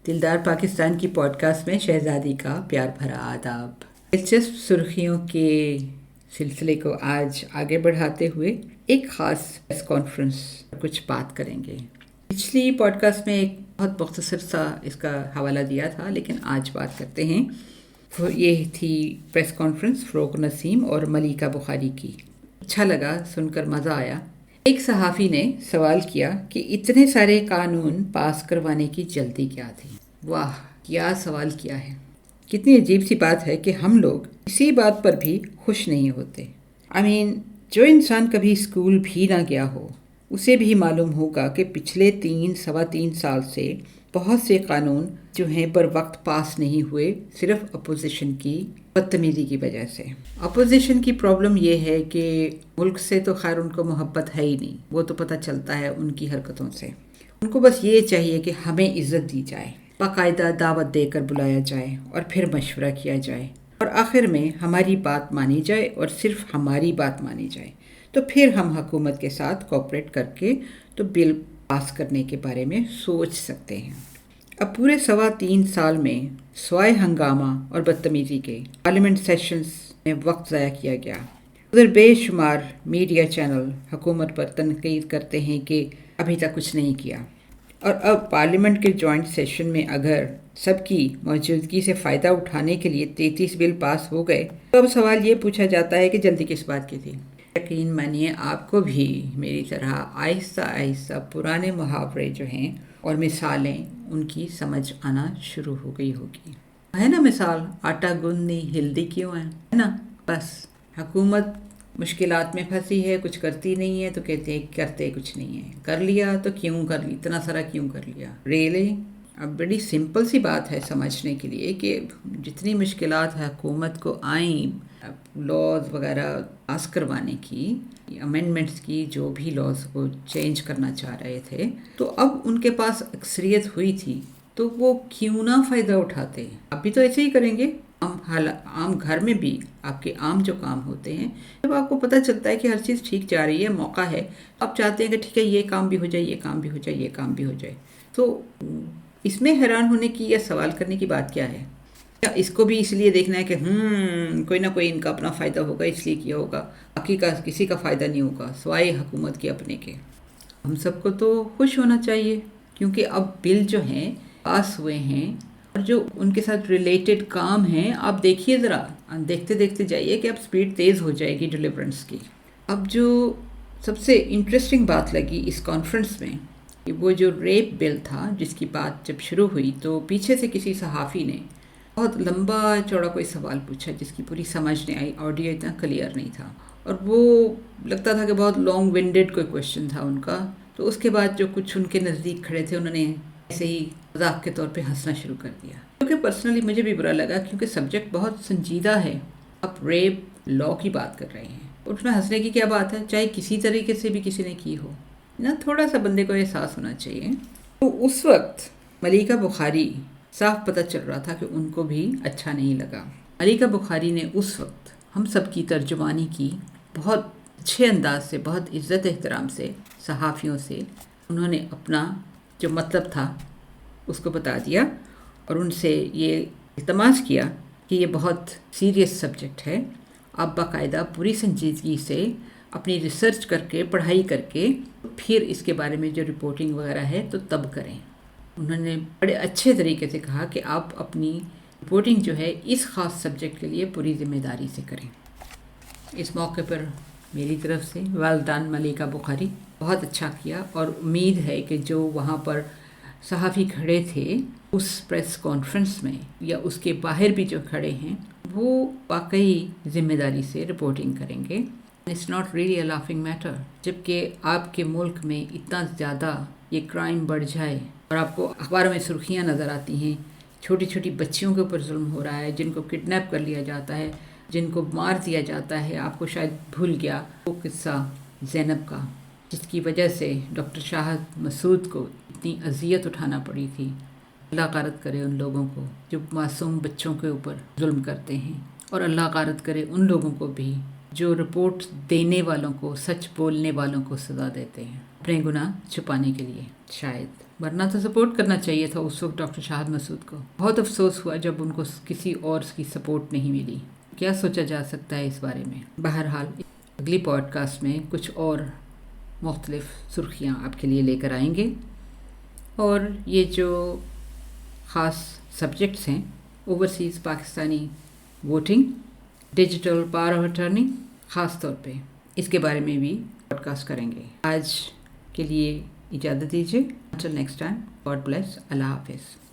دلدار پاکستان کی pod cost میں شہزادی کا پیار بھرا آداب۔ دلچسپ سرخیوں کے سلسلے کو آج آگے بڑھاتے ہوئے ایک خاص پریس کانفرنس پر کچھ بات کریں گے۔ پچھلی پوڈ کاسٹ میں ایک بہت مختصر سا اس کا حوالہ دیا تھا، لیکن آج بات کرتے ہیں۔ یہ تھی پریس کانفرنس فروغ نسیم اور ملیکہ بخاری کی۔ اچھا لگا، سن کر مزہ آیا۔ ایک صحافی نے سوال کیا کہ اتنے سارے قانون پاس کروانے کی جلدی کیا تھی؟ واہ، کیا سوال کیا ہے! کتنی عجیب سی بات ہے کہ ہم لوگ اسی بات پر بھی خوش نہیں ہوتے۔ جو انسان کبھی اسکول بھی نہ گیا ہو، اسے بھی معلوم ہوگا کہ پچھلے 3 سال سے بہت سے قانون جو ہیں بر وقت پاس نہیں ہوئے، صرف اپوزیشن کی بدتمیزی کی وجہ سے۔ اپوزیشن کی پرابلم یہ ہے کہ ملک سے تو خیر ان کو محبت ہے ہی نہیں، وہ تو پتہ چلتا ہے ان کی حرکتوں سے۔ ان کو بس یہ چاہیے کہ ہمیں عزت دی جائے، باقاعدہ دعوت دے کر بلایا جائے اور پھر مشورہ کیا جائے، اور آخر میں ہماری بات مانی جائے اور صرف ہماری بات مانی جائے، تو پھر ہم حکومت کے ساتھ کوآپریٹ کر کے تو بل پاس کرنے کے بارے میں سوچ سکتے ہیں۔ اب پورے 3.25 سال میں سوائے ہنگامہ اور بدتمیزی کے پارلیمنٹ سیشنز میں وقت ضائع کیا گیا۔ ادھر بے شمار میڈیا چینل حکومت پر تنقید کرتے ہیں کہ ابھی تک کچھ نہیں کیا، اور اب پارلیمنٹ کے جوائنٹ سیشن میں اگر سب کی موجودگی سے فائدہ اٹھانے کے لیے 33 بل پاس ہو گئے، تو اب سوال یہ پوچھا جاتا ہے کہ جلدی کس بات کی تھی؟ یقین مانیے آپ کو بھی میری طرح آہستہ آہستہ پرانے محاورے جو ہیں اور مثالیں ان کی سمجھ آنا شروع ہو گئی ہوگی۔ ہے نا مثال، آٹا گوندھنی ہلدی کیوں ہے نا؟ بس حکومت مشکلات میں پھنسی ہے، کچھ کرتی نہیں ہے تو کہتے ہیں کرتے کچھ نہیں ہے، کر لیا تو کیوں کر لی، اتنا سارا کیوں کر لیا؟ ریلے؟ اب بڑی سمپل سی بات ہے سمجھنے کے لیے کہ جتنی مشکلات حکومت کو آئیں لاز وغیرہ پاس کروانے کی، امینڈمنٹس کی، جو بھی لاز کو چینج کرنا چاہ رہے تھے، تو اب ان کے پاس اکثریت ہوئی تھی، تو وہ کیوں نہ فائدہ اٹھاتے؟ اب بھی تو ایسے ہی کریں گے۔ عام گھر میں بھی آپ کے عام جو کام ہوتے ہیں، جب آپ کو پتہ چلتا ہے کہ ہر چیز ٹھیک جا رہی ہے، موقع ہے، آپ چاہتے ہیں کہ ٹھیک ہے یہ کام بھی ہو جائے، یہ کام بھی ہو جائے، یہ کام بھی ہو جائے، تو اس میں حیران ہونے کی یا سوال کرنے کی بات کیا ہے؟ یا اس کو بھی اس لیے دیکھنا ہے کہ کوئی نہ کوئی ان کا اپنا فائدہ ہوگا اس لیے کیا ہوگا، باقی کا کسی کا فائدہ نہیں ہوگا سوائے حکومت کے اپنے کے؟ ہم سب کو تو خوش ہونا چاہیے، کیونکہ اب بل جو ہیں پاس ہوئے ہیں، اور جو ان کے ساتھ ریلیٹڈ کام ہیں، آپ دیکھیے ذرا، دیکھتے دیکھتے جائیے کہ اب سپیڈ تیز ہو جائے گی ڈیلیورنس کی۔ اب جو سب سے انٹرسٹنگ بات لگی اس کانفرنس میں، کہ وہ جو ریپ بل تھا جس کی بات جب شروع ہوئی، تو پیچھے سے کسی صحافی نے بہت لمبا چوڑا کوئی سوال پوچھا جس کی پوری سمجھ نہیں آئی، آڈیو اتنا کلیئر نہیں تھا، اور وہ لگتا تھا کہ بہت لانگ ونڈیڈ کوئی کویشچن تھا ان کا۔ تو اس کے بعد جو کچھ ان کے نزدیک کھڑے تھے، انہوں نے ایسے ہی مذاق کے طور پہ ہنسنا شروع کر دیا، کیونکہ پرسنلی مجھے بھی برا لگا، کیونکہ سبجیکٹ بہت سنجیدہ ہے۔ آپ ریپ لا کی بات کر رہے ہیں، اس میں ہنسنے کی کیا بات ہے؟ چاہے کسی طریقے سے بھی کسی نے کی ہو نا، تھوڑا سا بندے کو احساس ہونا چاہیے۔ تو اس وقت ملیکہ بخاری صاف پتہ چل رہا تھا کہ ان کو بھی اچھا نہیں لگا۔ ملیکہ بخاری نے اس وقت ہم سب کی ترجمانی کی، بہت اچھے انداز سے، بہت عزت احترام سے صحافیوں سے انہوں نے اپنا جو مطلب تھا اس کو بتا دیا، اور ان سے یہ التماس کیا کہ یہ بہت سیریس سبجیکٹ ہے، آپ باقاعدہ پوری سنجیدگی سے اپنی ریسرچ کر کے، پڑھائی کر کے، پھر اس کے بارے میں جو رپورٹنگ وغیرہ ہے تو تب کریں۔ انہوں نے بڑے اچھے طریقے سے کہا کہ آپ اپنی رپورٹنگ جو ہے اس خاص سبجیکٹ کے لیے پوری ذمہ داری سے کریں۔ اس موقع پر میری طرف سے ویل ڈن ملیکہ بخاری، بہت اچھا کیا، اور امید ہے کہ جو وہاں پر صحافی کھڑے تھے اس پریس کانفرنس میں یا اس کے باہر بھی جو کھڑے ہیں، وہ واقعی ذمہ داری سے رپورٹنگ کریں گے۔ It's not really a laughing matter، جبکہ آپ کے ملک میں اتنا زیادہ یہ کرائم بڑھ جائے، اور آپ کو اخباروں میں سرخیاں نظر آتی ہیں، چھوٹی چھوٹی بچیوں کے اوپر ظلم ہو رہا ہے، جن کو کڈنیپ کر لیا جاتا ہے، جن کو مار دیا جاتا ہے۔ آپ کو شاید بھول گیا وہ قصہ زینب کا، جس کی وجہ سے ڈاکٹر شاہد مسعود کو اتنی اذیت اٹھانا پڑی تھی۔ اللہ غارت کرے ان لوگوں کو جو معصوم بچوں کے اوپر ظلم کرتے ہیں، اور اللہ غارت کرے ان لوگوں کو بھی جو رپورٹ دینے والوں کو، سچ بولنے والوں کو سزا دیتے ہیں اپنے گناہ چھپانے کے لیے شاید، ورنہ تو سپورٹ کرنا چاہیے تھا اس وقت ڈاکٹر شاہد مسعود کو. بہت افسوس ہوا جب ان کو کسی اور کی سپورٹ نہیں ملی. کیا سوچا جا سکتا ہے اس بارے میں؟ بہرحال اگلی پوڈ کاسٹ میں کچھ اور مختلف سرخیاں آپ کے لیے لے کر آئیں گے، اور یہ جو خاص سبجیکٹس ہیں، overseas Pakistani voting, digital power of attorney خاص طور پہ، اس کے بارے میں بھی پوڈ کاسٹ کریں گے. آج کے لیے اجازت دیجیے. Until next time, God bless. اللہ حافظ.